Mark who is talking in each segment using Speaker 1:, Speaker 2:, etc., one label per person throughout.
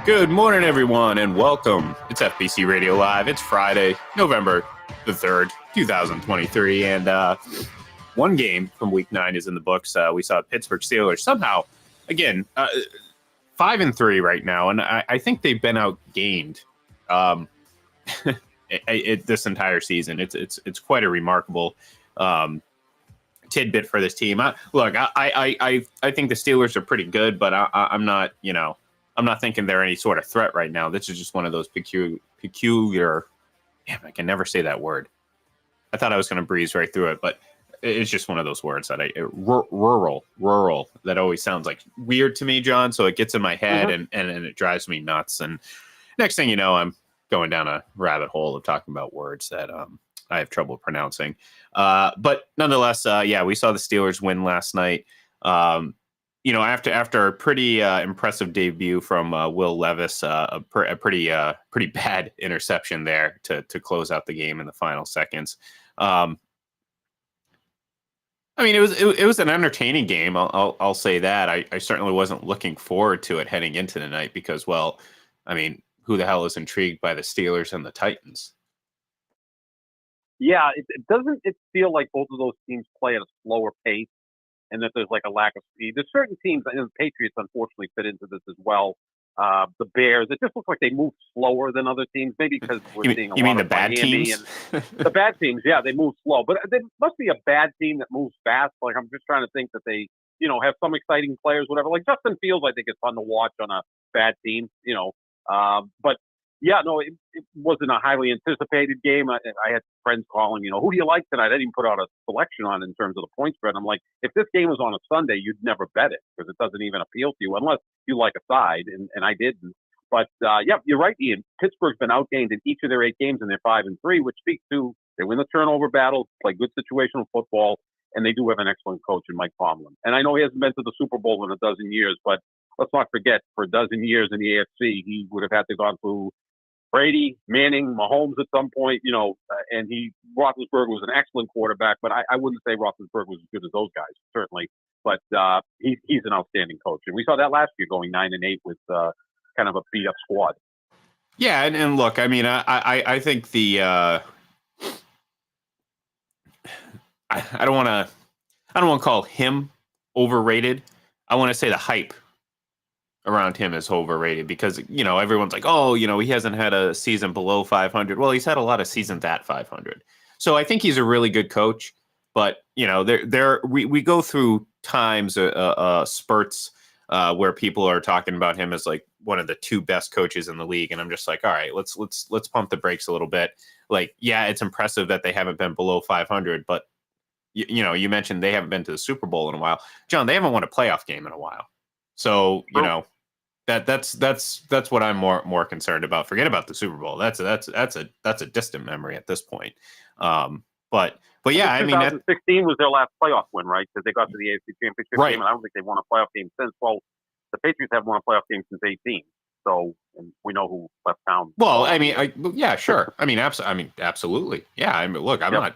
Speaker 1: Good morning, everyone, and welcome. It's FBC Radio Live. It's Friday, November the 3rd, 2023, and one game from Week 9 is in the books. We saw Pittsburgh Steelers somehow, again, 5-3 right now, and I think they've been outgained this entire season. It's quite a remarkable tidbit for this team. I think the Steelers are pretty good, but I'm not, I'm not thinking they're any sort of threat right now. This is just one of those peculiar. Damn, I can never say that word. I thought I was going to breeze right through it, but it's just one of those words that rural. That always sounds like weird to me, John. So it gets in my head and it drives me nuts. And next thing you know, I'm going down a rabbit hole of talking about words that I have trouble pronouncing. But nonetheless, we saw the Steelers win last night. After a pretty impressive debut from Will Levis, a pretty bad interception there to close out the game in the final seconds. It was an entertaining game. I'll say that. I certainly wasn't looking forward to it heading into the night because, who the hell is intrigued by the Steelers and the Titans?
Speaker 2: Yeah, doesn't feel like both of those teams play at a slower pace, and that there's like a lack of speed. There's certain teams, and the Patriots unfortunately fit into this as well. The Bears, it just looks like they move slower than other teams, maybe because we're seeing a lot
Speaker 1: the
Speaker 2: of
Speaker 1: bad teams?
Speaker 2: And the bad teams, yeah, they move slow. But there must be a bad team that moves fast. Like, I'm just trying to think that they, have some exciting players, whatever. Like Justin Fields, I think it's fun to watch on a bad team, But yeah, no, it wasn't a highly anticipated game. I had friends calling, who do you like tonight? I didn't put out a selection on in terms of the point spread. I'm like, if this game was on a Sunday, you'd never bet it because it doesn't even appeal to you unless you like a side, and I didn't. But, you're right, Ian. Pittsburgh's been outgained in each of their 8 games, and they're 5-3, which speaks to they win the turnover battle, play good situational football, and they do have an excellent coach in Mike Tomlin. And I know he hasn't been to the Super Bowl in a dozen years, but let's not forget, for a dozen years in the AFC, he would have had to go through Brady, Manning, Mahomes at some point, and Roethlisberger was an excellent quarterback, but I wouldn't say Roethlisberger was as good as those guys, certainly. But he's an outstanding coach. And we saw that last year going 9-8 with kind of a beat-up squad.
Speaker 1: Yeah, and look, I think the I don't want to call him overrated. I want to say the hype around him is overrated because, everyone's like, oh, he hasn't had a season below 500. Well, he's had a lot of seasons at 500. So I think he's a really good coach, but, we go through times, spurts where people are talking about him as like one of the 2 best coaches in the league. And I'm just like, all right, let's pump the brakes a little bit. Like, yeah, it's impressive that they haven't been below 500, but you mentioned they haven't been to the Super Bowl in a while. John, they haven't won a playoff game in a while. So, that's what I'm more concerned about. Forget about the Super Bowl. That's a distant memory at this point. But yeah,
Speaker 2: 2016 was their last playoff win, right? Because they got to the AFC Championship game, and I don't think they've won a playoff game since. Well, the Patriots haven't won a playoff game since 18. So, and we know who left town.
Speaker 1: Well, yeah, sure. Absolutely. Yeah. Look, I'm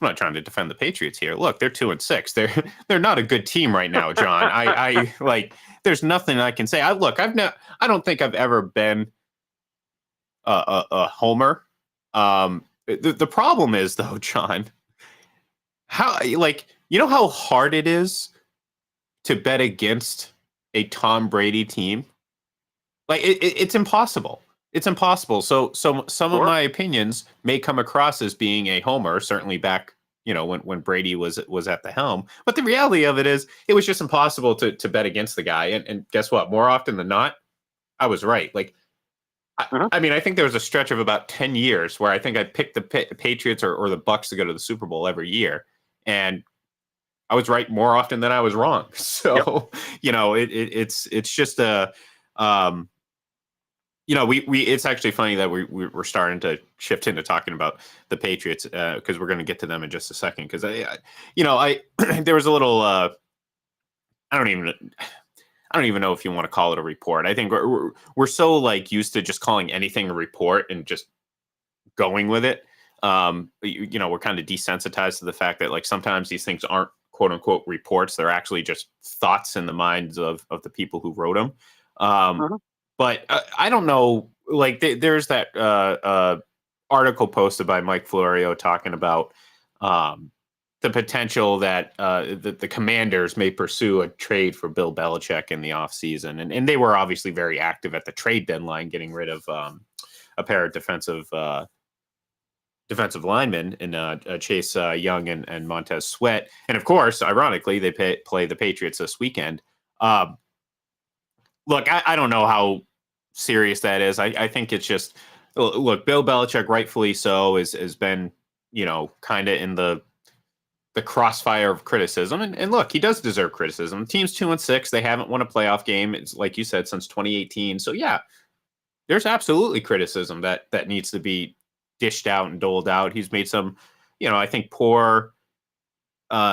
Speaker 1: not trying to defend the Patriots here. Look, they're 2-6. They're not a good team right now, John. I like. There's nothing I can say. I don't think I've ever been a homer. The problem is though, John, how how hard it is to bet against a Tom Brady team. Like it's impossible. It's impossible. So some of my opinions may come across as being a homer, certainly back, when Brady was at the helm. But the reality of it is it was just impossible to bet against the guy. And guess what? More often than not, I was right. Like, I think there was a stretch of about 10 years where I think I picked the Patriots or the Bucks to go to the Super Bowl every year. And I was right more often than I was wrong. So, it's just a, it's actually funny that we're starting to shift into talking about the Patriots because we're going to get to them in just a second. Because there was a little I don't even know if you want to call it a report. I think we're so like used to just calling anything a report and just going with it. We're kind of desensitized to the fact that like sometimes these things aren't quote unquote reports; they're actually just thoughts in the minds of the people who wrote them. But I don't know. Like there's that article posted by Mike Florio talking about the potential that the Commanders may pursue a trade for Bill Belichick in the offseason. And they were obviously very active at the trade deadline, getting rid of a pair of defensive linemen in Chase Young and Montez Sweat. And of course, ironically, they play the Patriots this weekend. Look, I don't know how serious that is. I think it's just, look, Bill Belichick, rightfully so, has been, kind of in the crossfire of criticism. And look, he does deserve criticism. The team's 2-6. They haven't won a playoff game. It's like you said, since 2018. So yeah, there's absolutely criticism that needs to be dished out and doled out. He's made some, I think poor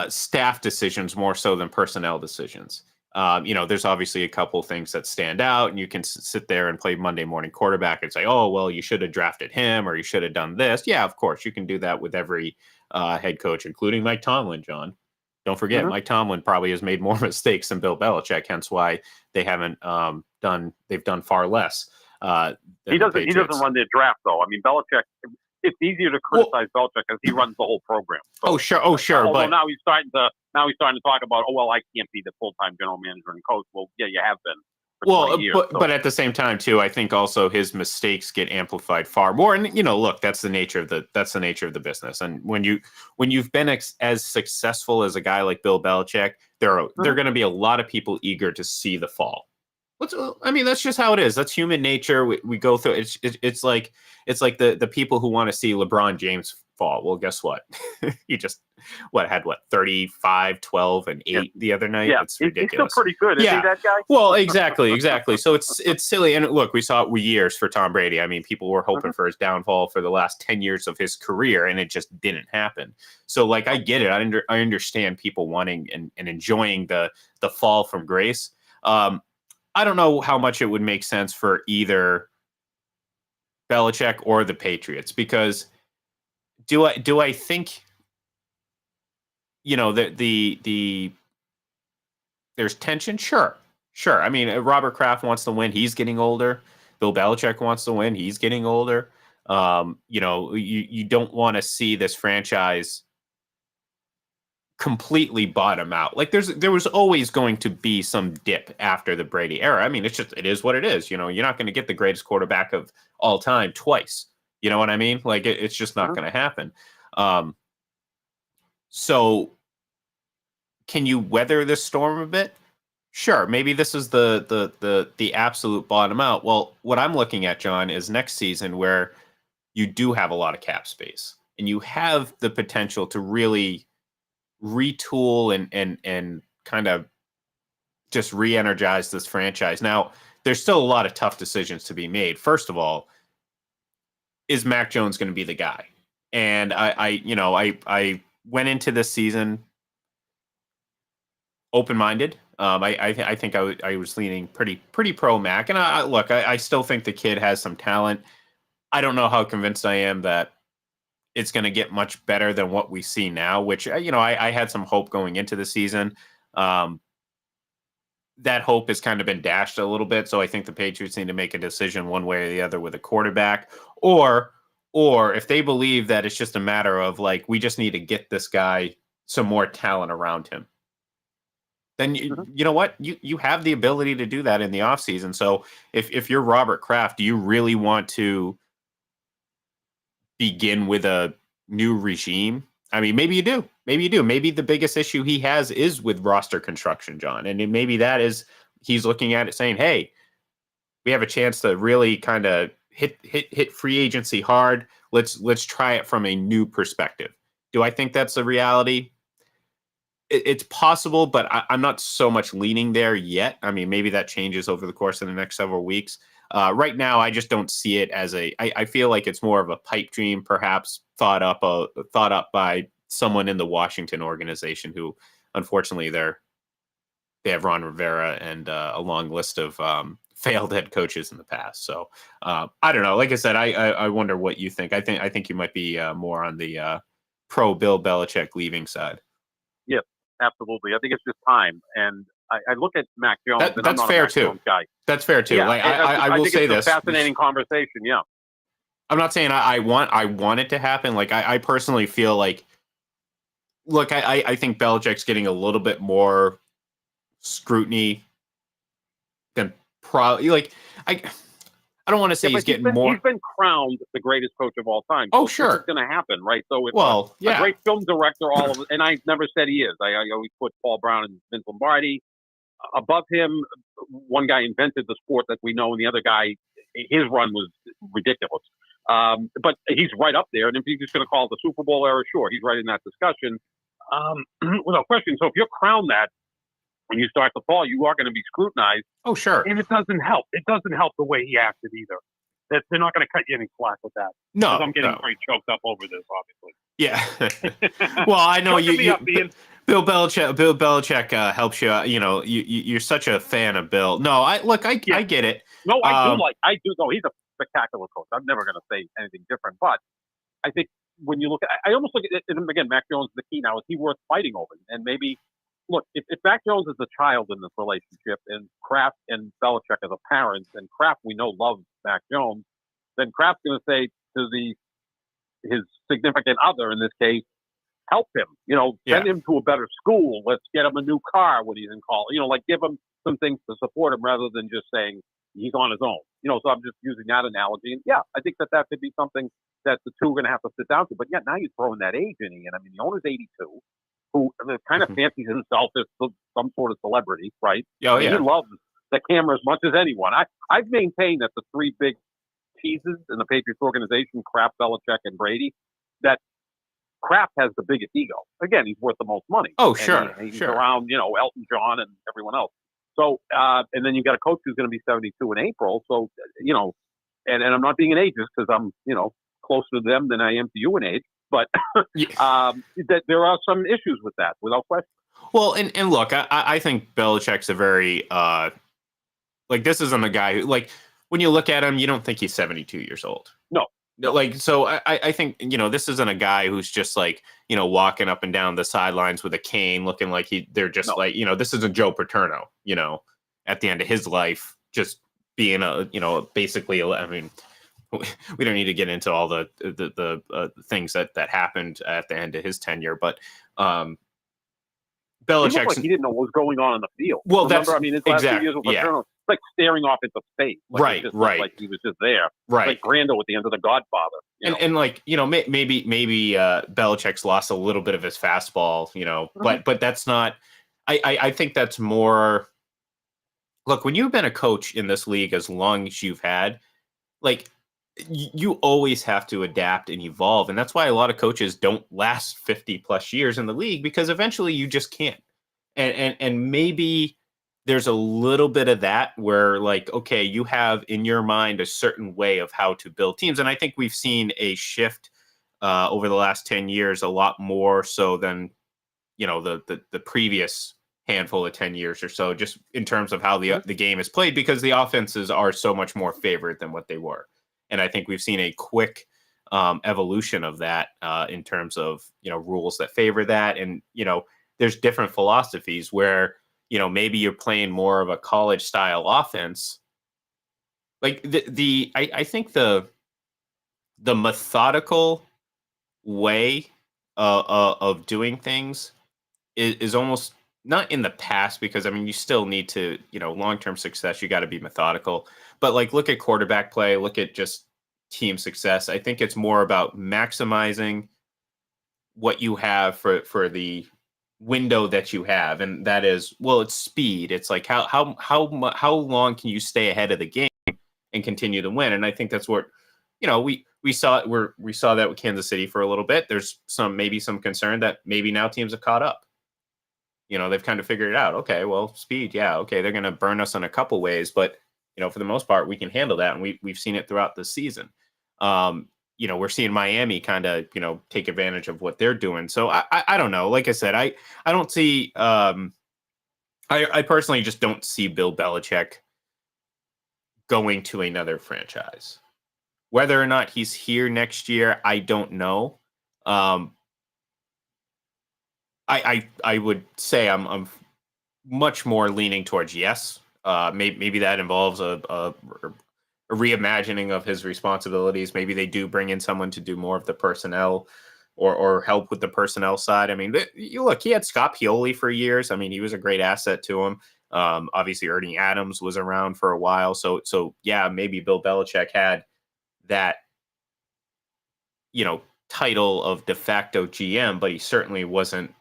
Speaker 1: staff decisions more so than personnel decisions. There's obviously a couple things that stand out, and you can sit there and play Monday morning quarterback and say, oh, well, you should have drafted him or you should have done this. Yeah, of course, you can do that with every head coach, including Mike Tomlin, John. Don't forget, Mike Tomlin probably has made more mistakes than Bill Belichick, hence why they haven't they've done far less.
Speaker 2: He doesn't run their draft, though. I mean, Belichick, it's easier to criticize Belichick because he runs the whole program. So,
Speaker 1: sure.
Speaker 2: Although
Speaker 1: but
Speaker 2: now he's starting to talk about, I can't be the full-time general manager and coach. Well, yeah, you have been. For 20 years,
Speaker 1: but at the same time too, I think also his mistakes get amplified far more. And look, that's the nature of the business. And when you've been as successful as a guy like Bill Belichick, there are going to be a lot of people eager to see the fall. That's just how it is. That's human nature. We go through it. It's like the people who want to see LeBron James fall. Well, guess what? He just had 35, 12, and 8 the other night.
Speaker 2: Yeah,
Speaker 1: it's ridiculous.
Speaker 2: He's still pretty good, isn't he, that guy?
Speaker 1: Well, exactly. So it's silly. And look, we saw it for years for Tom Brady. I mean, people were hoping for his downfall for the last 10 years of his career, and it just didn't happen. So, like, I get it. I understand people wanting and enjoying the fall from grace. I don't know how much it would make sense for either Belichick or the Patriots, because do I think the there's tension? Sure. I mean, Robert Kraft wants to win. He's getting older. Bill Belichick wants to win. He's getting older. You don't want to see this franchise completely bottom out. Like there was always going to be some dip after the Brady era. I mean, it is what it is. You're not going to get the greatest quarterback of all time twice. You know what I mean? Like it's just not going to happen. So can you weather this storm a bit? Sure. Maybe this is the absolute bottom out. Well, what I'm looking at, John, is next season where you do have a lot of cap space and you have the potential to really retool and kind of just re-energize this franchise. Now, there's still a lot of tough decisions to be made. First of all, is Mac Jones going to be the guy? And I went into this season open-minded. I think I was leaning pretty pro Mac. And I still think the kid has some talent. I don't know how convinced I am that it's going to get much better than what we see now, which, I had some hope going into the season. That hope has kind of been dashed a little bit. So I think the Patriots need to make a decision one way or the other with a quarterback, or if they believe that it's just a matter of like, we just need to get this guy some more talent around him, then you know what? You have the ability to do that in the offseason. So if you're Robert Kraft, do you really want to begin with a new regime? I mean, maybe you do. Maybe the biggest issue he has is with roster construction, John. And maybe that is he's looking at it saying, hey, we have a chance to really kind of hit free agency hard. Let's try it from a new perspective. Do I think that's a reality? It's possible, but I'm not so much leaning there yet. I mean, maybe that changes over the course of the next several weeks. Right now, I just don't see it as I feel like it's more of a pipe dream, perhaps thought up by someone in the Washington organization who, unfortunately, they have Ron Rivera and a long list of failed head coaches in the past. So I don't know. Like I said, I wonder what you think. I think you might be more on the pro Bill Belichick leaving side.
Speaker 2: Yes, absolutely. I think it's just time. And I look at Mac Jones, and I'm
Speaker 1: That's
Speaker 2: not a
Speaker 1: fair
Speaker 2: Mac
Speaker 1: too.
Speaker 2: Jones guy.
Speaker 1: That's fair too.
Speaker 2: Yeah,
Speaker 1: Like I
Speaker 2: I
Speaker 1: will
Speaker 2: think
Speaker 1: say
Speaker 2: it's a
Speaker 1: this.
Speaker 2: fascinating conversation. Yeah.
Speaker 1: I'm not saying I want it to happen. Like I personally feel like, look, I think Belichick's getting a little bit more scrutiny than probably, like, I I don't want to
Speaker 2: Yeah,
Speaker 1: say
Speaker 2: but
Speaker 1: he's getting
Speaker 2: he's
Speaker 1: more.
Speaker 2: been crowned the greatest coach of all time.
Speaker 1: Oh
Speaker 2: So this is
Speaker 1: sure.
Speaker 2: going to happen, right? So if
Speaker 1: Well,
Speaker 2: a
Speaker 1: yeah.
Speaker 2: great film director, all of it, and I never said he is. I always put Paul Brown and Vince Lombardi above him. One guy invented the sport that we know, and the other guy, his run was ridiculous. But he's right up there. And if you're just going to call it the Super Bowl era, sure, he's right in that discussion, without question. So if you're crowned that when you start to fall, you are going to be scrutinized.
Speaker 1: Oh sure.
Speaker 2: And it doesn't help. It doesn't help the way he acted either. That they're not going to cut you any slack with that. Because I'm getting pretty choked up over this, obviously.
Speaker 1: Yeah. Well, I know
Speaker 2: me up, Ian.
Speaker 1: Bill Belichick helps you. You know, you're such a fan of Bill. No, I get it.
Speaker 2: No, I do know he's a spectacular coach. I'm never going to say anything different, but I think when you look at, I almost look at it, and again, Mac Jones is the key now. Is he worth fighting over? And maybe, look, if Mac Jones is a child in this relationship, and Kraft and Belichick are the parents, and Kraft we know loves Mac Jones, then Kraft's going to say to his significant other in this case, help him. You know, send him to a better school. Let's get him a new car when he's in college. You know, like give him some things to support him rather than just saying he's on his own. You know, so I'm just using that analogy. And yeah, I think that could be something that the two are going to have to sit down to. But yeah, now you're throwing that age in, Ian. I mean, the owner's 82, who kind of fancies himself as some sort of celebrity, right?
Speaker 1: Oh, yeah.
Speaker 2: He loves the camera as much as anyone. I've maintained that the three big pieces in the Patriots organization, Kraft, Belichick, and Brady, that Kraft has the biggest ego. Again, he's worth the most money.
Speaker 1: Oh, sure.
Speaker 2: He's around, Elton John and everyone else. So, and then you've got a coach who's going to be 72 in April. So, and I'm not being an ageist because I'm, closer to them than I am to you in age. But that there are some issues with that, without question.
Speaker 1: Well, and look, I think Belichick's a very, this isn't a guy who, like, when you look at him, you don't think he's 72 years old.
Speaker 2: No.
Speaker 1: Like, so I think, this isn't a guy who's just like, walking up and down the sidelines with a cane looking like they're just like, this isn't Joe Paterno, at the end of his life, just being basically, I mean, we don't need to get into all the things that happened at the end of his tenure, but Belichick,
Speaker 2: he looked like he didn't know what was going on in the field.
Speaker 1: Well,
Speaker 2: remember, I mean, his last 2 years with Paterno, it's like staring off into space. Like
Speaker 1: right.
Speaker 2: Like he was just there.
Speaker 1: Right.
Speaker 2: Like Grando at the end of The Godfather.
Speaker 1: And like, maybe Belichick's lost a little bit of his fastball, but that's not, I think that's more, look, when you've been a coach in this league as long as you've had, like, you always have to adapt and evolve. And that's why a lot of coaches don't last 50 plus years in the league, because eventually you just can't. And maybe there's a little bit of that where, like, okay, you have in your mind a certain way of how to build teams. And I think we've seen a shift over the last 10 years, a lot more so than, the previous handful of 10 years or so, just in terms of how the game is played, because the offenses are so much more favored than what they were. And I think we've seen a quick evolution of that in terms of, rules that favor that. And, there's different philosophies where, maybe you're playing more of a college style offense. Like I think the methodical way of doing things is almost not in the past, because I mean, you still need to, long-term success, you got to be methodical, but like, look at quarterback play, look at just team success. I think it's more about maximizing what you have for the window that you have. And that is, well, it's speed. It's like, how long can you stay ahead of the game and continue to win? And I think that's what, we saw that with Kansas City for a little bit. There's maybe some concern that maybe now teams have caught up. They've kind of figured it out. Okay, well, speed, yeah, okay, they're going to burn us in a couple ways, but for the most part, we can handle that, and we've seen it throughout the season. We're seeing Miami kind of take advantage of what they're doing. So I don't know. Like I said, I don't see. I personally just don't see Bill Belichick going to another franchise. Whether or not he's here next year, I don't know. I would say I'm much more leaning towards yes. Maybe that involves a reimagining of his responsibilities. Maybe they do bring in someone to do more of the personnel or help with the personnel side. I mean, you look, he had Scott Pioli for years. I mean, he was a great asset to him. Obviously, Ernie Adams was around for a while. So yeah, maybe Bill Belichick had that, title of de facto GM, but he certainly wasn't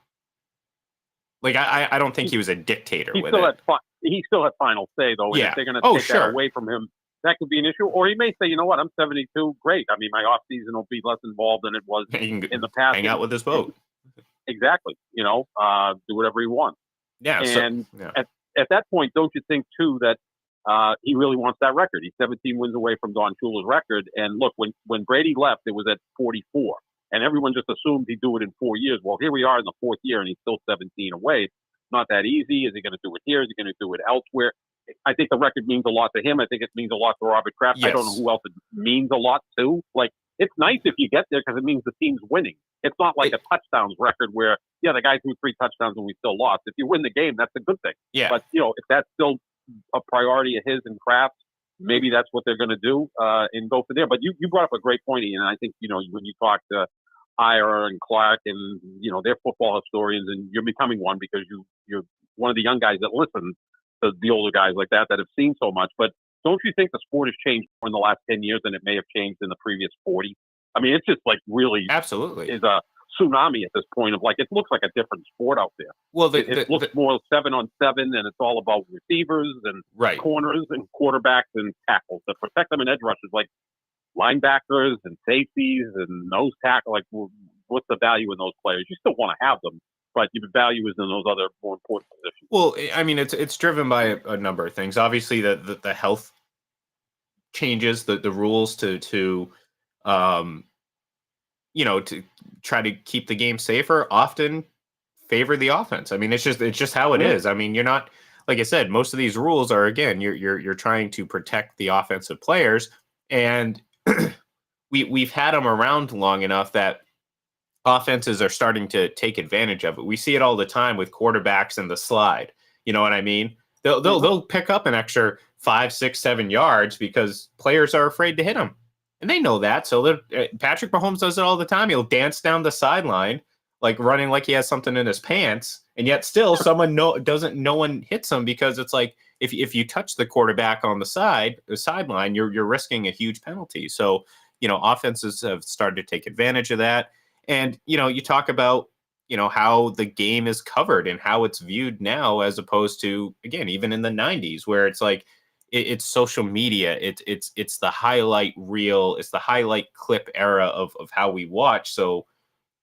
Speaker 1: like I don't think he was a dictator with it.
Speaker 2: He still had final say though, and if they're going to take that away from him, that could be an issue. Or he may say, you know what, I'm 72, great. I mean, my off season will be less involved than it was in the past.
Speaker 1: Hang out with his boat.
Speaker 2: Exactly. Do whatever he wants.
Speaker 1: Yeah.
Speaker 2: And at that point, don't you think too that he really wants that record? He's 17 wins away from Don Shula's record. And look, when Brady left, it was at 44. And everyone just assumed he'd do it in 4 years. Well, here we are in the fourth year, and he's still 17 away. It's not that easy. Is he going to do it here? Is he going to do it elsewhere? I think the record means a lot to him. I think it means a lot to Robert Kraft. Yes. I don't know who else it means a lot to. Like, it's nice if you get there because it means the team's winning. It's not like a touchdowns record where, the guy threw 3 touchdowns and we still lost. If you win the game, that's a good thing.
Speaker 1: Yeah.
Speaker 2: But, if that's still a priority of his and Kraft, maybe that's what they're going to do and go for there. But you brought up a great point, Ian. And I think, when you talk to Ira and Clark and, they're football historians, and you're becoming one because you're one of the young guys that listen to the older guys like that have seen so much. But don't you think the sport has changed more in the last 10 years than it may have changed in the previous 40? I mean, it's just like really
Speaker 1: absolutely
Speaker 2: is a tsunami at this point of like, it looks like a different sport out there.
Speaker 1: Well,
Speaker 2: it looks more 7-on-7, and it's all about receivers and corners and quarterbacks and tackles to protect them in edge rushes, like linebackers and safeties and nose tackle. Like, what's the value in those players? You still want to have them, but your value is in those other more important positions.
Speaker 1: Well, I mean, it's driven by a number of things. Obviously, the health changes, the rules to try to keep the game safer often favor the offense. I mean, it's just how it is. I mean, you're not, like I said, most of these rules are, again, you're trying to protect the offensive players, and we've had them around long enough that offenses are starting to take advantage of it. We see it all the time with quarterbacks and the slide. You know what I mean? They'll pick up an extra 5, 6, 7 yards because players are afraid to hit them, and they know that. So Patrick Mahomes does it all the time. He'll dance down the sideline, like running like he has something in his pants, and yet still no one hits him because it's like if you touch the quarterback on the sideline, you're risking a huge penalty. So offenses have started to take advantage of that. And, you talk about, how the game is covered and how it's viewed now, as opposed to, again, even in the 90s, where it's like, it's social media. It's the highlight reel. It's the highlight clip era of how we watch. So,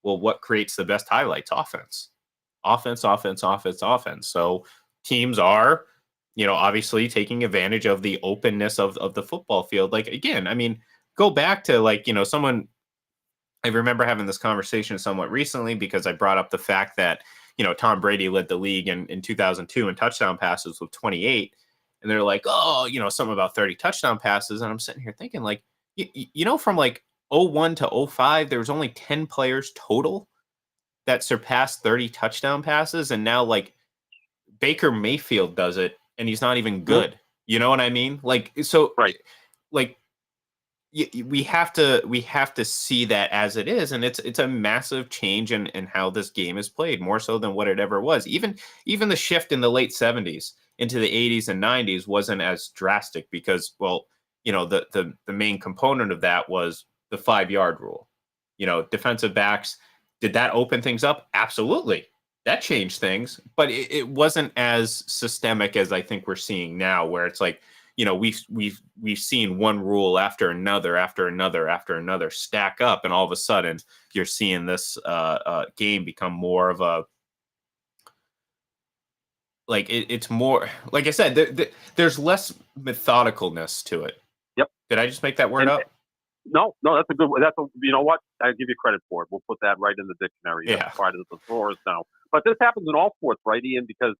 Speaker 1: well, what creates the best highlights? Offense. So teams are, obviously taking advantage of the openness of the football field. Like, again, I mean, go back to like, someone, I remember having this conversation somewhat recently because I brought up the fact that, Tom Brady led the league in 2002 in touchdown passes with 28. And they're like, oh, something about 30 touchdown passes. And I'm sitting here thinking like, from like 01 to 05, there was only 10 players total that surpassed 30 touchdown passes. And now like Baker Mayfield does it and he's not even good. You know what I mean? Like, so like, we have to see that as it is, and it's a massive change in how this game is played, more so than what it ever was. Even the shift in the late 70s into the 80s and 90s wasn't as drastic because, well, the main component of that was the 5-yard rule. Defensive backs, did that open things up? Absolutely, that changed things, but it wasn't as systemic as I think we're seeing now, where it's like, we've seen one rule after another stack up, and all of a sudden you're seeing this game become more of a like it's more, like I said, there's less methodicalness to it.
Speaker 2: Yep.
Speaker 1: Did I just make that word up?
Speaker 2: No, that's a good. You know what? I give you credit for it. We'll put that right in the dictionary.
Speaker 1: Yeah.
Speaker 2: That's part of the thesaurus now. But this happens in all sports, right, Ian? Because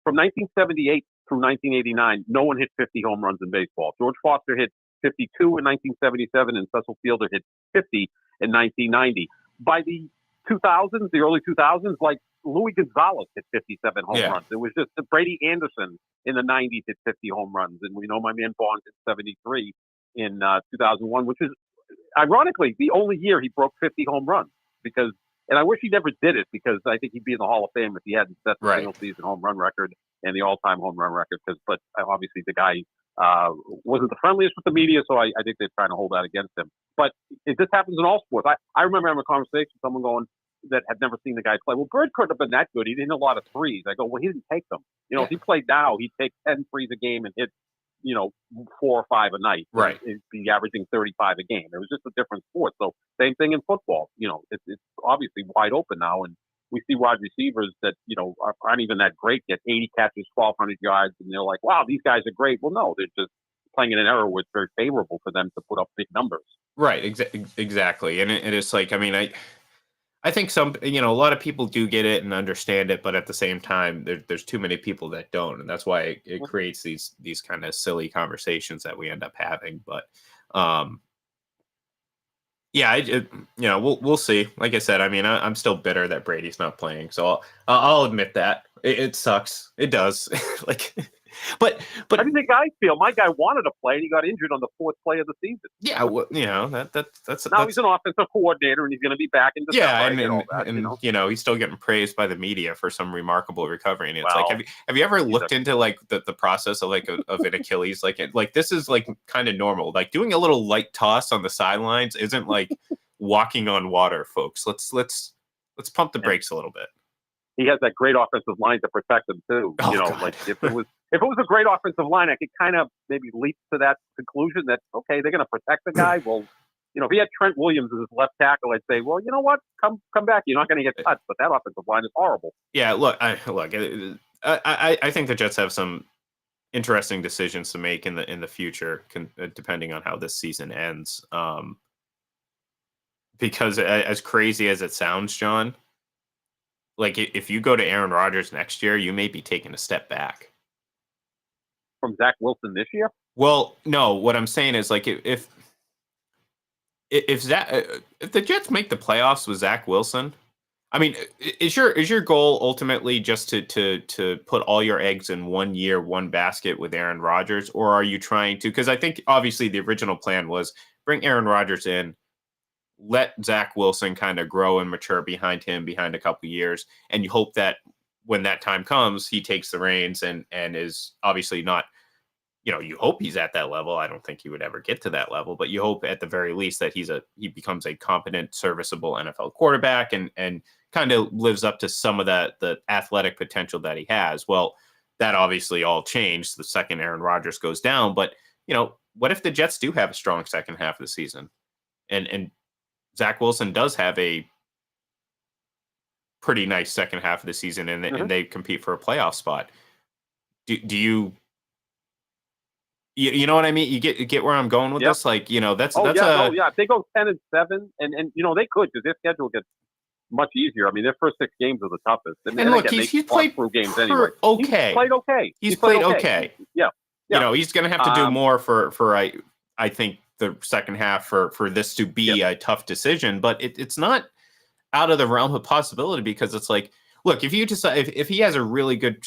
Speaker 2: from 1978 through 1989, no one hit 50 home runs in baseball. George Foster hit 52 in 1977, and Cecil Fielder hit 50 in 1990. By the 2000s, the early 2000s, like Louis Gonzalez hit 57 home
Speaker 1: Yeah.
Speaker 2: runs. It was just Brady Anderson in the 90s hit 50 home runs. And we know my man Bonds hit 73 in 2001, which is ironically the only year he broke 50 home runs because, and I wish he never did it because I think he'd be in the Hall of Fame if he hadn't set the single season home run record and the all-time home run record. But obviously the guy wasn't the friendliest with the media, so I think they're trying to hold that against him. But this happens in all sports. I remember having a conversation with someone going that had never seen the guy play. Well, Bird couldn't have been that good. He didn't hit a lot of threes. I go, well, he didn't take them. If he played now, he'd take 10 threes a game and hit 4 or 5 a night.
Speaker 1: Right.
Speaker 2: He'd be averaging 35 a game. It was just a different sport. So same thing in football. It's obviously wide open now, and we see wide receivers that aren't even that great get 80 catches, 1,200 yards, and they're like, wow, these guys are great. Well, no, they're just playing in an era where it's very favorable for them to put up big numbers.
Speaker 1: Right. Exactly. And it's like, I mean, I think a lot of people do get it and understand it, but at the same time, there's too many people that don't, and that's why it creates these kind of silly conversations that we end up having. But yeah, we'll see. Like I said, I mean, I'm still bitter that Brady's not playing, so I'll admit that it sucks. It does. But
Speaker 2: how do you think guys feel? My guy wanted to play, and he got injured on the 4th play of the season.
Speaker 1: Yeah, well, that's
Speaker 2: now he's an offensive coordinator, and he's going to be back in December.
Speaker 1: Yeah, and he's still getting praised by the media for some remarkable recovery. And it's have you ever looked into the process of of an Achilles? Like this is kind of normal. Like doing a little light toss on the sidelines isn't like walking on water, folks. Let's pump the brakes a little bit.
Speaker 2: He has that great offensive line to protect him too.
Speaker 1: God.
Speaker 2: If it was a great offensive line, I could kind of maybe leap to that conclusion that okay, they're going to protect the guy. Well, if he had Trent Williams as his left tackle, I'd say, well, you know what, come back. You're not going to get touched. But that offensive line is horrible.
Speaker 1: Yeah, I think the Jets have some interesting decisions to make in the future, depending on how this season ends. Because as crazy as it sounds, John, if you go to Aaron Rodgers next year, you may be taking a step back
Speaker 2: from Zach Wilson this year.
Speaker 1: Well, no, what I'm saying is if the Jets make the playoffs with Zach Wilson, I mean, is your goal ultimately just to put all your eggs in 1 year, one basket with Aaron Rodgers, or are you trying to? Because I think obviously the original plan was bring Aaron Rodgers in, let Zach Wilson kind of grow and mature behind a couple years, and you hope that when that time comes, he takes the reins and is obviously not, you hope he's at that level. I don't think he would ever get to that level, but you hope at the very least that he becomes a competent, serviceable NFL quarterback and kind of lives up to some of the athletic potential that he has. Well, that obviously all changed the second Aaron Rodgers goes down, but what if the Jets do have a strong second half of the season and Zach Wilson does have a pretty nice second half of the season and they compete for a playoff spot? Do you know what I mean? You get where I'm going with this? If
Speaker 2: they go 10-7 and they could, because their schedule gets much easier. I mean, their first 6 games are the toughest.
Speaker 1: And look, he's played
Speaker 2: through games anyway.
Speaker 1: Okay.
Speaker 2: He's played okay.
Speaker 1: He's played okay.
Speaker 2: Yeah.
Speaker 1: He's going to have to do more for I think the second half for this to be a tough decision, but it's not out of the realm of possibility, because it's like, look, if you decide if he has a really good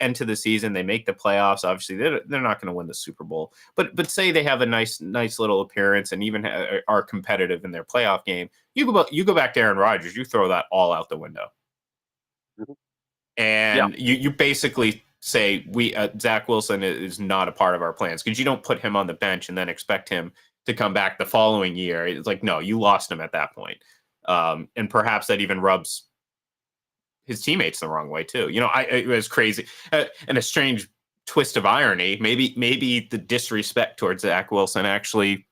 Speaker 1: end to the season, they make the playoffs. Obviously, they're not going to win the Super Bowl, but say they have a nice little appearance and even are competitive in their playoff game. You go back to Aaron Rodgers, you throw that all out the window, and you basically say Zach Wilson is not a part of our plans, because you don't put him on the bench and then expect him to come back the following year. It's like, no, you lost him at that point, and perhaps that even rubs his teammates the wrong way too. It was crazy and a strange twist of irony. Maybe the disrespect towards Zach Wilson actually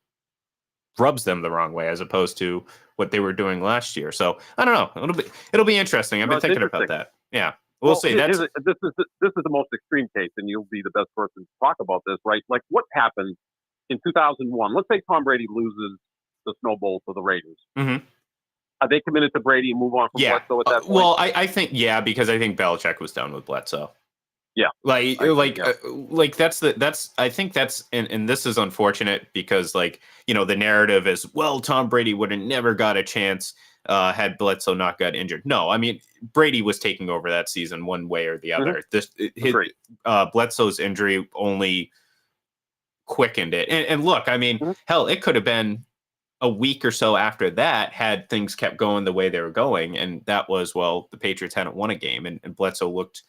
Speaker 1: rubs them the wrong way, as opposed to what they were doing last year. So I don't know. It'll be interesting. I've been thinking about that. Yeah, we'll see.
Speaker 2: This is the most extreme case, and you'll be the best person to talk about this, right? Like what happened in 2001? Let's say Tom Brady loses the Snow Bowl for the Raiders. Mm-hmm. Are they committed to Brady and move on from Bledsoe at that point?
Speaker 1: Well, I think because I think Belichick was done with Bledsoe.
Speaker 2: Yeah,
Speaker 1: that's I think that's and this is unfortunate, because the narrative is, well, Tom Brady would have never got a chance had Bledsoe not got injured. No, I mean, Brady was taking over that season one way or the other. Bledsoe's injury only quickened it. And look, I mean, hell, it could have been a week or so after that had things kept going the way they were going. And that was, well, the Patriots hadn't won a game, and Bledsoe looked,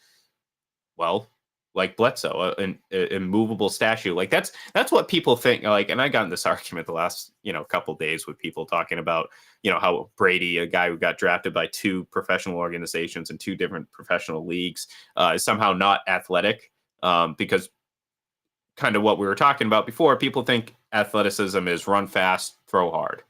Speaker 1: well, like Bledsoe, an immovable statue. Like that's what people think. Like, and I got in this argument the last, couple of days with people talking about, how Brady, a guy who got drafted by 2 professional organizations and 2 different professional leagues, is somehow not athletic, because kind of what we were talking about before, people think athleticism is run fast, throw hard,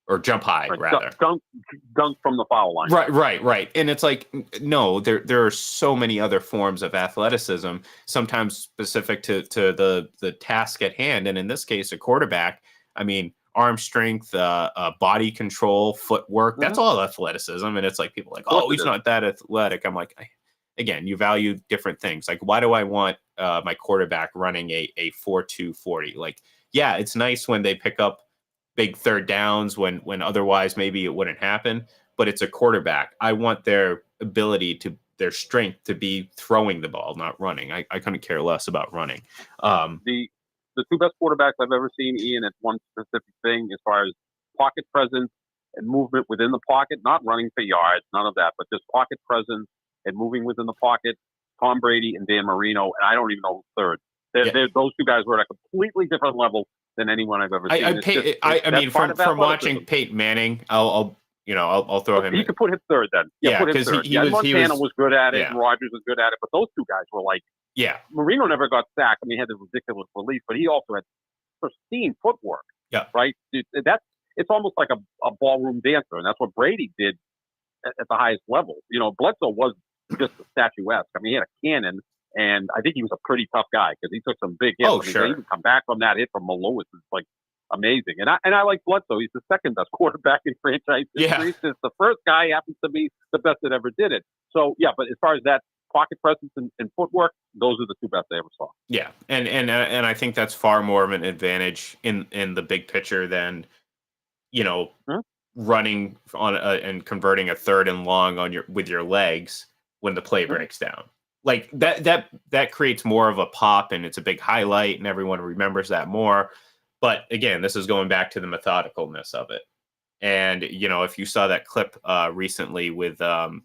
Speaker 1: or jump high, rather.
Speaker 2: Dunk from the foul line.
Speaker 1: Right. And it's like, no, there are so many other forms of athleticism, sometimes specific to the task at hand. And in this case, a quarterback, I mean, arm strength, body control, footwork, that's all athleticism. And it's like, people are like, oh, he's not that athletic. I'm like, again, you value different things. Like, why do I want my quarterback running a 4.2 40? Like, yeah, it's nice when they pick up big third downs when otherwise maybe it wouldn't happen, but it's a quarterback. I want their their strength to be throwing the ball, not running. I couldn't care less about running.
Speaker 2: The 2 best quarterbacks I've ever seen, Ian, at one specific thing as far as pocket presence and movement within the pocket, not running for yards, none of that, but just pocket presence and moving within the pocket, Tom Brady and Dan Marino, and I don't even know who's third. Those 2 guys were at a completely different level than anyone I've ever seen.
Speaker 1: I mean, from watching Peyton Manning, I'll throw him.
Speaker 2: You could put him third then.
Speaker 1: Yeah,
Speaker 2: put him third. Montana was good at it, and Rodgers was good at it, but those 2 guys were like, Marino never got sacked. I mean, he had the ridiculous release, but he also had pristine footwork.
Speaker 1: Yeah,
Speaker 2: right. It's almost like a ballroom dancer, and that's what Brady did at the highest level. Bledsoe was just a statuesque. I mean, he had a cannon. And I think he was a pretty tough guy because he took some big hits.
Speaker 1: Oh, sure.
Speaker 2: He even come back from that hit from Lewis. It's like amazing. And I like Bledsoe. He's the second best quarterback in franchise history. Since the first guy happens to be the best that ever did it. So, yeah, but as far as that pocket presence and footwork, those are the 2 best I ever saw.
Speaker 1: Yeah, and I think that's far more of an advantage in the big picture than, running on and converting a 3rd and long with your legs when the play breaks down. Like that creates more of a pop, and it's a big highlight, and everyone remembers that more. But again, this is going back to the methodicalness of it. And if you saw that clip recently with on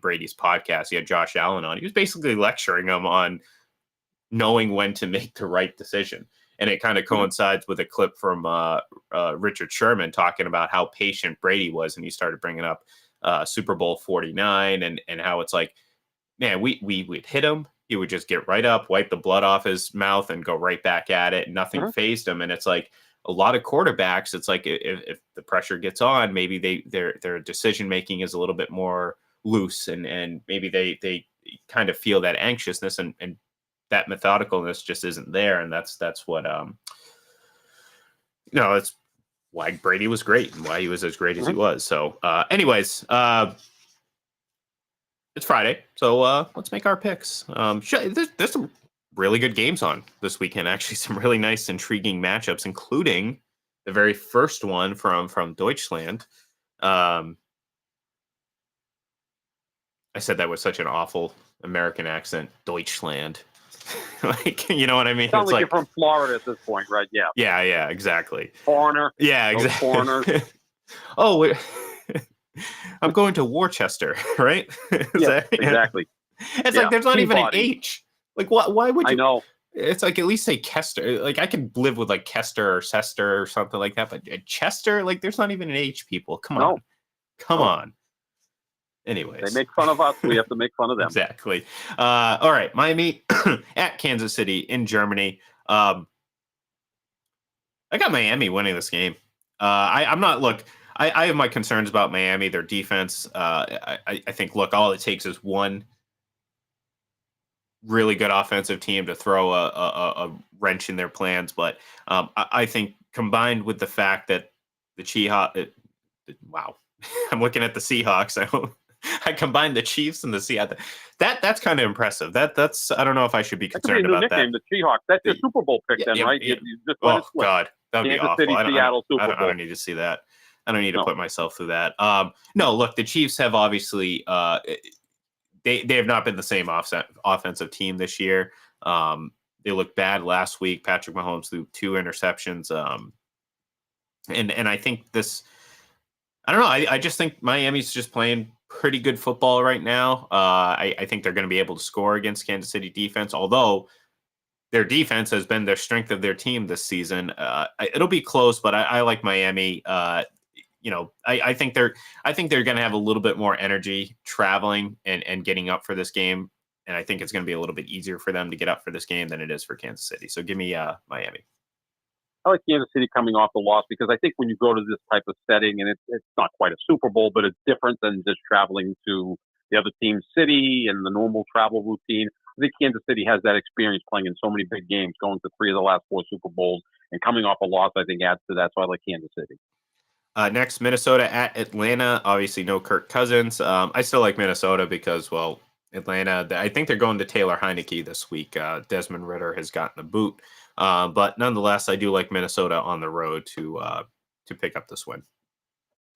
Speaker 1: Brady's podcast, he had Josh Allen on. He was basically lecturing him on knowing when to make the right decision, and it kind of coincides with a clip from Richard Sherman talking about how patient Brady was, and he started bringing up Super Bowl 49 and how it's like, man, we'd hit him. He would just get right up, wipe the blood off his mouth, and go right back at it. Nothing fazed him. And it's like a lot of quarterbacks. It's like if the pressure gets on, maybe their decision making is a little bit more loose, and maybe they kind of feel that anxiousness, and that methodicalness just isn't there. And that's what it's why Brady was great and why he was as great as he was. So, anyways. It's Friday, so let's make our picks. There's some really good games on this weekend. Actually, some really nice, intriguing matchups, including the very first one from Deutschland. I said that with such an awful American accent, Deutschland. Like, you know what I mean?
Speaker 2: Sounds like you're from Florida at this point, right? Yeah.
Speaker 1: Yeah, exactly.
Speaker 2: Foreigner.
Speaker 1: Yeah, exactly.
Speaker 2: Foreigners.
Speaker 1: Oh, I'm going to Worcester, right?
Speaker 2: Exactly.
Speaker 1: It's like there's not even an H. Like, why would you?
Speaker 2: I know.
Speaker 1: It's like, at least say Kester. Like, I could live with like Kester or Sester or something like that, but Chester, like, there's not even an H. People, come on. Anyways,
Speaker 2: they make fun of us. We have to make fun of them.
Speaker 1: Exactly. All right, Miami at Kansas City in Germany. I got Miami winning this game. I'm not. Look, I have my concerns about Miami, their defense. I think, look, all it takes is one really good offensive team to throw a wrench in their plans. But I think, combined with the fact that the Seahawks, wow, I'm looking at the Seahawks. I combined the Chiefs and the Seahawks. That's kind of impressive. That's I don't know if I should be concerned about that.
Speaker 2: The Seahawks. That's your Super Bowl pick, then, right?
Speaker 1: Yeah.
Speaker 2: You just
Speaker 1: God, that'd be
Speaker 2: Kansas
Speaker 1: awful.
Speaker 2: City, Seattle, Super Bowl.
Speaker 1: I don't need to see that. I don't need to
Speaker 2: No.
Speaker 1: put myself through that. No, look, the Chiefs have obviously they have not been the same offensive team this year. They looked bad last week. Patrick Mahomes threw 2 interceptions. And I think this, I don't know. I just think Miami's just playing pretty good football right now. I think they're going to be able to score against Kansas City defense, although their defense has been their strength of their team this season. It'll be close, but I like Miami. I think they're going to have a little bit more energy traveling and getting up for this game, and I think it's going to be a little bit easier for them to get up for this game than it is for Kansas City. So give me Miami.
Speaker 2: I like Kansas City coming off the loss because I think when you go to this type of setting, and it's not quite a Super Bowl, but it's different than just traveling to the other team's city and the normal travel routine. I think Kansas City has that experience playing in so many big games, going to 3 of the last 4 Super Bowls, and coming off a loss, I think, adds to that. So I like Kansas City.
Speaker 1: Next, Minnesota at Atlanta. Obviously, no Kirk Cousins. I still like Minnesota because, well, Atlanta, I think they're going to Taylor Heineke this week. Desmond Ritter has gotten a boot. But nonetheless, I do like Minnesota on the road to pick up this win.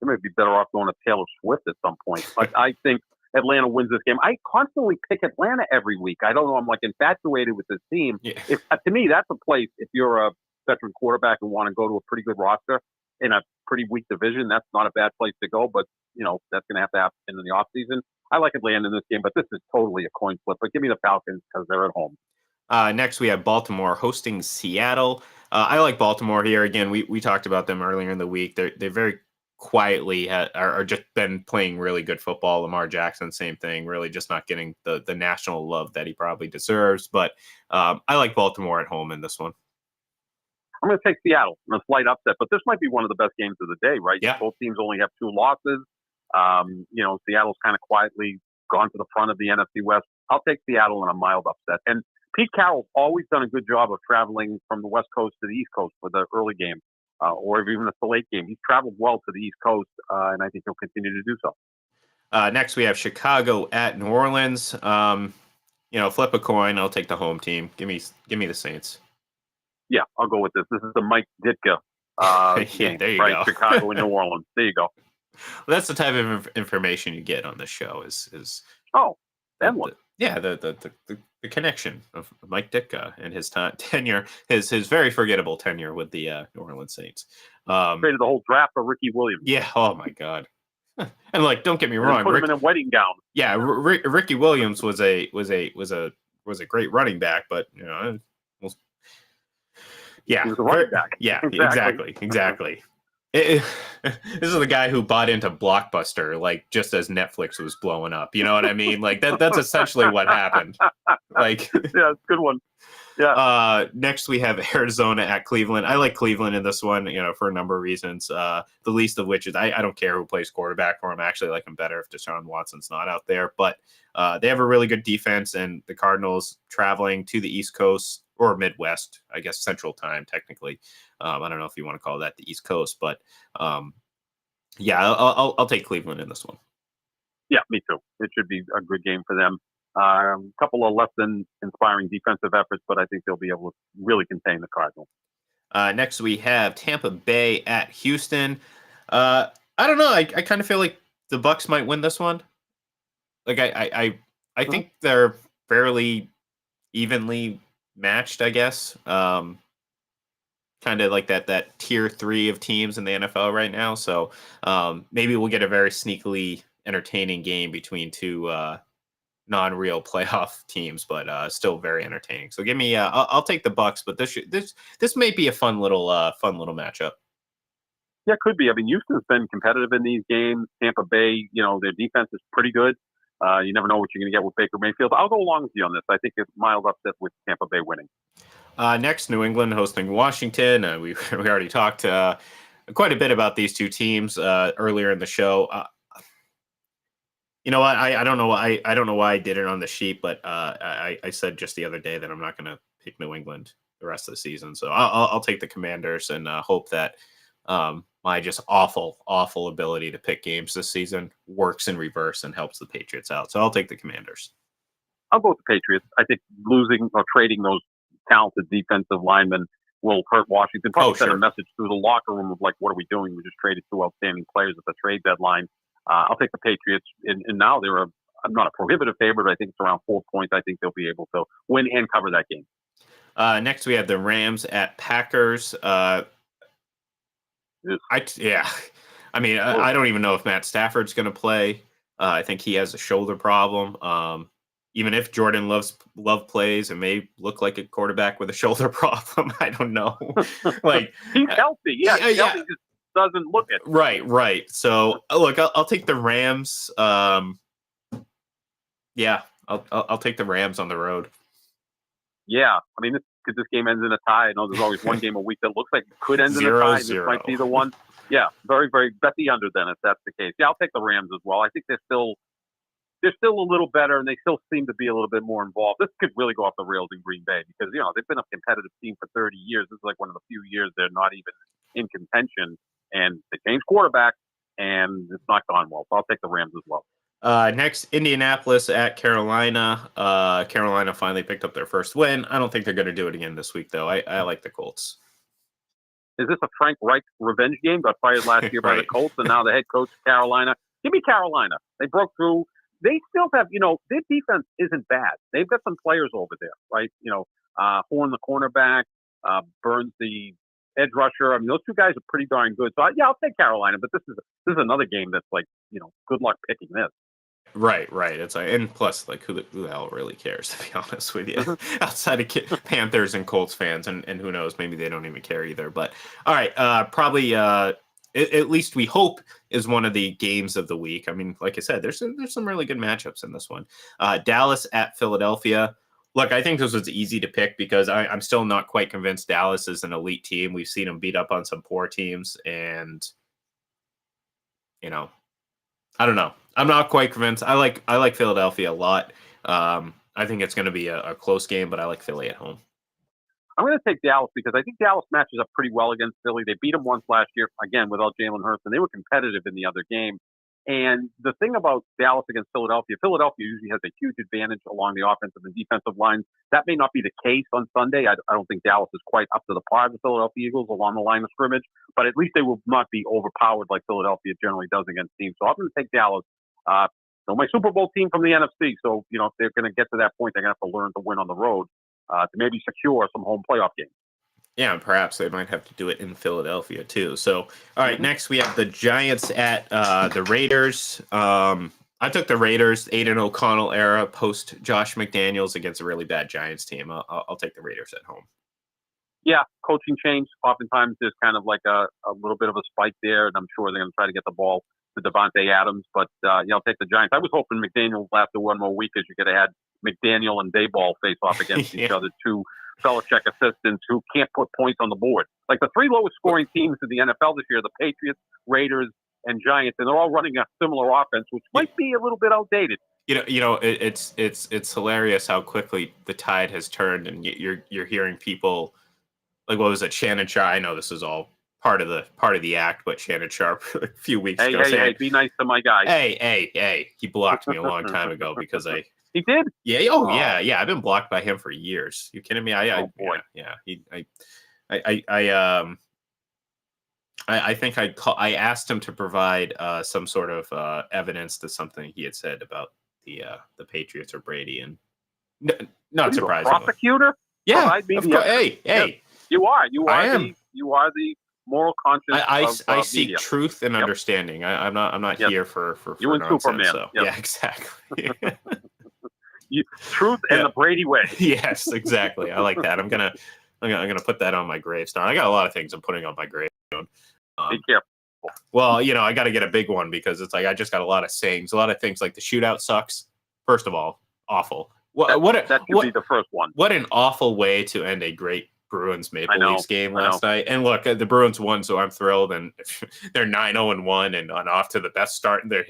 Speaker 2: They may be better off going to Taylor Swift at some point. But I think Atlanta wins this game. I constantly pick Atlanta every week. I don't know. I'm like infatuated with this team.
Speaker 1: Yeah.
Speaker 2: To me, that's a place, if you're a veteran quarterback and want to go to a pretty good roster in a pretty weak division, that's not a bad place to go. But, that's going to have to happen in the offseason. I like Atlanta in this game, but this is totally a coin flip. But give me the Falcons because they're at home.
Speaker 1: Next, we have Baltimore hosting Seattle. I like Baltimore here. Again, we talked about them earlier in the week. They very quietly are just been playing really good football. Lamar Jackson, same thing, really just not getting the national love that he probably deserves. But I like Baltimore at home in this one.
Speaker 2: I'm going to take Seattle in a slight upset, but this might be one of the best games of the day, right?
Speaker 1: Yeah.
Speaker 2: Both teams only have 2 losses. Seattle's kind of quietly gone to the front of the NFC West. I'll take Seattle in a mild upset. And Pete Carroll's always done a good job of traveling from the West Coast to the East Coast for the early game, or even the late game. He's traveled well to the East Coast, and I think he'll continue to do so.
Speaker 1: Next, we have Chicago at New Orleans. Flip a coin. I'll take the home team. Give me the Saints.
Speaker 2: Yeah, I'll go with this. This is the Mike Ditka game,
Speaker 1: there you
Speaker 2: right?
Speaker 1: go.
Speaker 2: Chicago and New Orleans. There you go.
Speaker 1: Well, that's the type of information you get on this show. Is the connection of Mike Ditka and his tenure, his very forgettable tenure with the New Orleans Saints.
Speaker 2: Traded the whole draft for Ricky Williams.
Speaker 1: Yeah. Oh my God. And don't get me wrong.
Speaker 2: Put him in a wedding gown.
Speaker 1: Yeah, Ricky Williams was a great running back, but yeah,
Speaker 2: he was a running back.
Speaker 1: Yeah, exactly. This is the guy who bought into Blockbuster, just as Netflix was blowing up. You know what I mean? That's essentially what happened.
Speaker 2: Yeah, it's a good one. Yeah.
Speaker 1: Next, we have Arizona at Cleveland. I like Cleveland in this one, for a number of reasons. The least of which is I don't care who plays quarterback for them. I actually like them better if Deshaun Watson's not out there. But they have a really good defense, and the Cardinals traveling to the East Coast or Midwest, I guess Central Time technically. I don't know if you want to call that the East Coast, but yeah, I'll take Cleveland in this one.
Speaker 2: Yeah, me too. It should be a good game for them. A couple of less than inspiring defensive efforts, but I think they'll be able to really contain the Cardinals.
Speaker 1: Next, we have Tampa Bay at Houston. I don't know. I kind of feel like the Bucs might win this one. I think they're fairly evenly matched, I guess. Kind of like that tier 3 of teams in the NFL right now. So maybe we'll get a very sneakily entertaining game between 2 non-real playoff teams, but still very entertaining. So give me, I'll take the Bucs, but this may be a fun little matchup.
Speaker 2: Yeah, it could be. I mean, Houston's been competitive in these games. Tampa Bay, their defense is pretty good. You never know what you're going to get with Baker Mayfield. I'll go along with you on this. I think it's mild upset with Tampa Bay winning.
Speaker 1: Next, New England hosting Washington. We already talked quite a bit about these 2 teams earlier in the show. You know what? I don't know why I did it on the sheet, but I said just the other day that I'm not going to pick New England the rest of the season. So I'll take the Commanders and hope that my just awful ability to pick games this season works in reverse and helps the Patriots out. So I'll take the Commanders.
Speaker 2: I'll go with the Patriots. I think losing or trading those talented defensive linemen will hurt Washington. Probably send
Speaker 1: sure.
Speaker 2: a message through the locker room of like, what are we doing? We just traded 2 outstanding players at the trade deadline. I'll take the Patriots, and now they're I'm not a prohibitive favorite, but I think it's around 4 points. I think they'll be able to win and cover that game.
Speaker 1: Next, we have the Rams at Packers. I mean, I don't even know if Matt Stafford's going to play. I think he has a shoulder problem. Even if Jordan Love plays, it may look like a quarterback with a shoulder problem. I don't know. Like
Speaker 2: he's healthy. Yeah, he's healthy. Just doesn't look it.
Speaker 1: Right. So look, I'll take the Rams. Yeah, I'll take the Rams on the road.
Speaker 2: Yeah, I mean, because this game ends in a tie. I know there's always one game a week that looks like it could end in a tie. This might be the one. Yeah, very, very bet the under then if that's the case. Yeah, I'll take the Rams as well. I think they're still a little better, and they still seem to be a little bit more involved. This could really go off the rails in Green Bay because they've been a competitive team for 30 years. This is like one of the few years they're not even in contention, and they changed quarterback, and it's not gone well. So I'll take the Rams as well.
Speaker 1: Next, Indianapolis at Carolina. Carolina finally picked up their first win. I don't think they're going to do it again this week, though. I like the Colts.
Speaker 2: Is this a Frank Reich revenge game? Got fired last year by the Colts, and now the head coach of Carolina. Give me Carolina. They broke through. They still have, their defense isn't bad. They've got some players over there, right? Horn the cornerback, Burns the edge rusher. I mean, those two guys are pretty darn good. So I'll take Carolina. But this is another game that's like, good luck picking this.
Speaker 1: Right. It's like, and plus, like, who the hell really cares, to be honest with you, outside of Panthers and Colts fans, and who knows, maybe they don't even care either. But all right, probably at least we hope is one of the games of the week. I mean, like I said, there's some really good matchups in this one. Dallas at Philadelphia. Look, I think this was easy to pick because I'm still not quite convinced Dallas is an elite team. We've seen them beat up on some poor teams, and I don't know. I'm not quite convinced. I like Philadelphia a lot. I think it's going to be a close game, but I like Philly at home.
Speaker 2: I'm going to take Dallas because I think Dallas matches up pretty well against Philly. They beat them once last year, again, without Jalen Hurts, and they were competitive in the other game. And the thing about Dallas against Philadelphia usually has a huge advantage along the offensive and defensive lines. That may not be the case on Sunday. I don't think Dallas is quite up to the par of the Philadelphia Eagles along the line of scrimmage, but at least they will not be overpowered like Philadelphia generally does against teams. So I'm going to take Dallas. My Super Bowl team from the NFC. So, if they're going to get to that point, they're going to have to learn to win on the road to maybe secure some home playoff games. Yeah,
Speaker 1: and perhaps they might have to do it in Philadelphia too. So, all right, next we have the Giants at the Raiders. I took the Raiders, Aiden O'Connell era, post Josh McDaniels against a really bad Giants team. I'll take the Raiders at home.
Speaker 2: Yeah, coaching change. Oftentimes there's kind of like a little bit of a spike there, and I'm sure they're going to try to get the ball to Devontae Adams. But, I'll take the Giants. I was hoping McDaniels lasted one more week because you could have had McDaniel and Dayball face off against each other, two Belichick assistants who can't put points on the board. Like the three lowest scoring teams in the NFL this year, the Patriots, Raiders, and Giants, and they're all running a similar offense, which might be a little bit outdated.
Speaker 1: It's hilarious how quickly the tide has turned, and you're hearing people like, what was it, Shannon Sharp? I know this is all part of the act, but Shannon Sharp a few weeks ago saying,
Speaker 2: "Hey, be nice to my guy."
Speaker 1: Hey, he blocked me a long time ago because
Speaker 2: He did?
Speaker 1: Yeah. Oh, yeah. I've been blocked by him for years. You kidding me? I think I asked him to provide some sort of evidence to something he had said about the Patriots or Brady, and not surprisingly,
Speaker 2: a prosecutor.
Speaker 1: Yeah. Hey.
Speaker 2: You are the moral conscience.
Speaker 1: I seek truth and understanding. I'm not here for
Speaker 2: you and
Speaker 1: nonsense.
Speaker 2: Superman.
Speaker 1: So. Yeah, exactly.
Speaker 2: Truth and the Brady way.
Speaker 1: Yes, exactly. I like that. I'm gonna put that on my gravestone. I got a lot of things I'm putting on my gravestone.
Speaker 2: Be careful.
Speaker 1: Well, I got to get a big one because it's like I just got a lot of sayings, a lot of things like the shootout sucks. First of all, awful.
Speaker 2: That should be the first one.
Speaker 1: What an awful way to end a great Bruins Maple Leafs game last night. And look, the Bruins won, so I'm thrilled. And they're 9-0-1 and off to the best start. And they're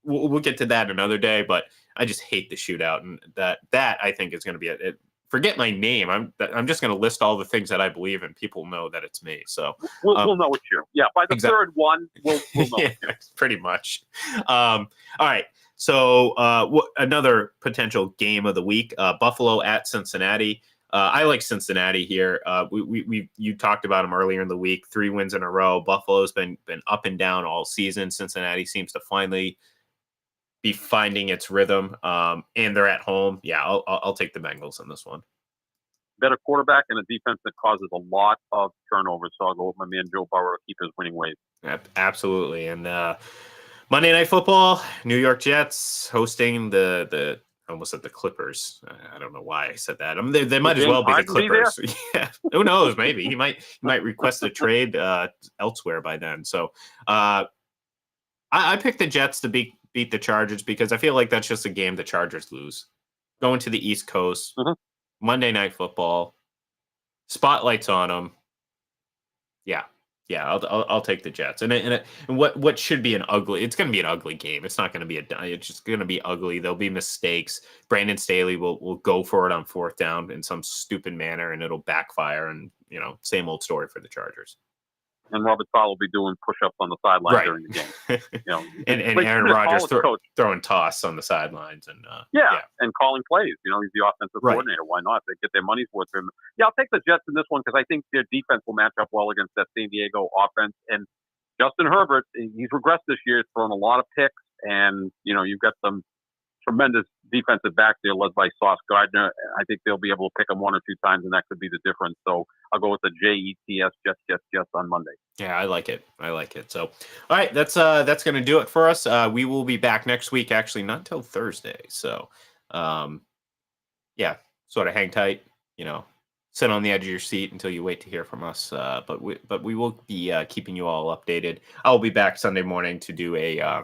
Speaker 1: we'll get to that another day, but I just hate the shootout, and that I think is going to be it. Forget my name. I'm just going to list all the things that I believe, and people know that it's me. So
Speaker 2: we'll know it's you. Yeah, by the third one, we'll know.
Speaker 1: Yeah, pretty much. All right. So another potential game of the week: Buffalo at Cincinnati. I like Cincinnati here. You talked about them earlier in the week. 3 wins in a row. Buffalo's been up and down all season. Cincinnati seems to finally be finding its rhythm, and they're at home. Yeah, I'll take the Bengals in this one.
Speaker 2: Better quarterback and a defense that causes a lot of turnovers. So I'll go with my man Joe Burrow to keep his winning ways.
Speaker 1: Absolutely. And Monday Night Football, New York Jets hosting the almost at the Clippers. I don't know why I said that. They might as well be the Clippers. Yeah, who knows? Maybe he might request a trade elsewhere by then. So I picked the Jets to beat the Chargers because I feel like that's just a game the Chargers lose. Going to the East Coast, Monday Night Football, spotlights on them. Yeah. I'll take the Jets. And what should be it's going to be an ugly game. It's not going to be it's just going to be ugly. There'll be mistakes. Brandon Staley will go for it on 4th down in some stupid manner, and it'll backfire. And same old story for the Chargers.
Speaker 2: And Robert Sala will be doing push-ups on the sideline during the game.
Speaker 1: And Aaron Rodgers throwing toss on the sidelines and
Speaker 2: and calling plays. He's the offensive coordinator. Why not? They get their money's worth. Yeah, I'll take the Jets in this one because I think their defense will match up well against that San Diego offense. And Justin Herbert, he's regressed this year. He's thrown a lot of picks, and you've got some tremendous defensive back there led by Sauce Gardner. I think they'll be able to pick him 1 or 2 times, and that could be the difference. So I'll go with the Jets, Jets on Monday. Yeah,
Speaker 1: I like it. So, all right, that's going to do it for us. We will be back next week, actually, not until Thursday. So, sort of hang tight, sit on the edge of your seat until you wait to hear from us. But we will be keeping you all updated. I'll be back Sunday morning to do a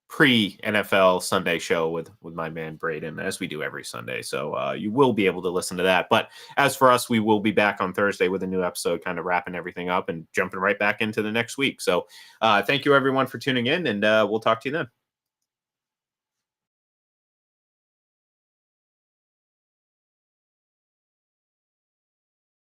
Speaker 1: pre-NFL Sunday show with my man Braden, as we do every Sunday. So you will be able to listen to that. But as for us, we will be back on Thursday with a new episode, kind of wrapping everything up and jumping right back into the next week. So thank you, everyone, for tuning in, and we'll talk to you then.